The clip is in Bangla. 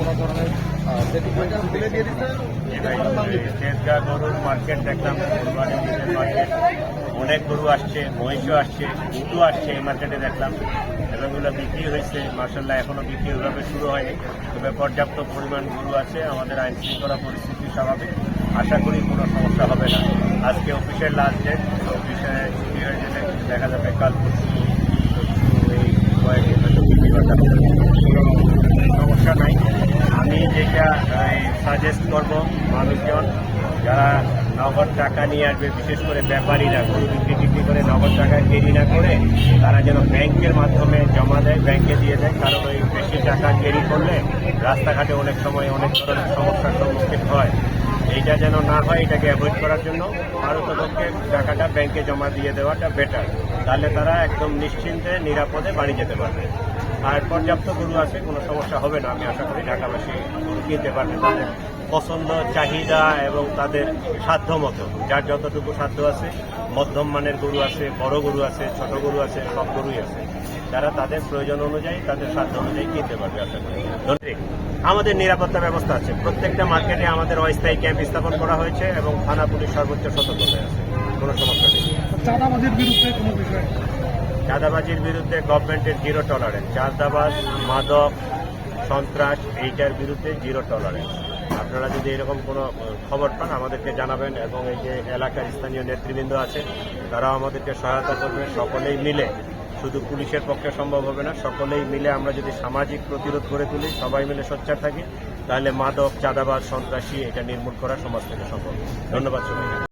কোনো ধরনের তেজগাঁ গরুর মার্কেট দেখলাম, মার্কেট অনেক গরু আসছে, মহিষও আসছে, উটও আসছে এই মার্কেটে দেখলাম, এবং এগুলো বিক্রি হয়েছে। মার্শাল্লাহ এখনো বিক্রি ওইভাবে শুরু হয়নি, তবে পর্যাপ্ত পরিমাণ গরু আছে। আমাদের আইন শৃঙ্খলা পরিস্থিতি স্বাভাবিক, আশা করি কোনো সমস্যা হবে না। আজকে অফিসের লাস্ট ডেট, অফিসে ছুটি হয়ে গেলে দেখা যাবে কাল পরশু এই কয়েকদিন হয়তো বিক্রি বাটা হবে, কোনো সমস্যা নাই। আমি যেটা সাজেস্ট করব, মানুষজন যারা নগদ টাকা নিয়ে আসবে, বিশেষ করে ব্যাপারীরা গরু বিক্রি করে নগদ টাকা ক্যারি না করে তারা যেন ব্যাংকের মাধ্যমে জমা দেয়, ব্যাংকে দিয়ে দেয়। কারণ ওই বেশি টাকা ক্যারি করলে রাস্তাঘাটে অনেক সময় অনেক ধরনের সমস্যার সম্মুখীন হয়। এইটা যেন না হয়, এটাকে অ্যাভয়েড করার জন্য ভারতপক্ষে টাকাটা ব্যাংকে জমা দিয়ে দেওয়াটা বেটার। তাহলে তারা একদম নিশ্চিন্তে নিরাপদে বাড়ি যেতে পারবে। আর পর্যাপ্ত গরু আছে, কোনো সমস্যা হবে না। আমি আশা করি ঢাকাবাসী গরু কিনতে পারবে তাদের পছন্দ, চাহিদা এবং তাদের সাধ্য মতো। যার যতটুকু সাধ্য আছে, মধ্যম মানের গরু আছে, বড় গরু আছে, ছোট গরু আছে, সব গরুই আছে। যারা তাদের প্রয়োজন অনুযায়ী, তাদের সাধ্য অনুযায়ী কিনতে পারবে আশা করি। ধন্যবাদ। আমাদের নিরাপত্তা ব্যবস্থা আছে, প্রত্যেকটা মার্কেটে আমাদের অস্থায়ী ক্যাম্প স্থাপন করা হয়েছে এবং থানা পুলিশ সর্বোচ্চ সতর্কতায় আছে, কোনো সমস্যা নেই। চাঁদাবাজির বিরুদ্ধে কোনো বিষয়, চাঁদাবাজির বিরুদ্ধে গভর্নমেন্টের জিরো টলারেন্স। চাঁদাবাজ, মাদক, সন্ত্রাস এইটার বিরুদ্ধে জিরো টলারেন্স। আপনারা যদি এরকম কোনো খবর পান আমাদেরকে জানাবেন, এবং এই যে এলাকার স্থানীয় নেতৃবৃন্দ আছে তারাও আমাদেরকে সহায়তা করবে। সকলেই মিলে, শুধু পুলিশের পক্ষে সম্ভব হবে না, সকলেই মিলে আমরা যদি সামাজিক প্রতিরোধ গড়ে তুলি, সবাই মিলে সোচ্চার থাকি, তাহলে মাদক, চাঁদাবাজ, সন্ত্রাসী এটা নির্মূল করা সমাজ থেকে সম্ভব। ধন্যবাদ সবাই।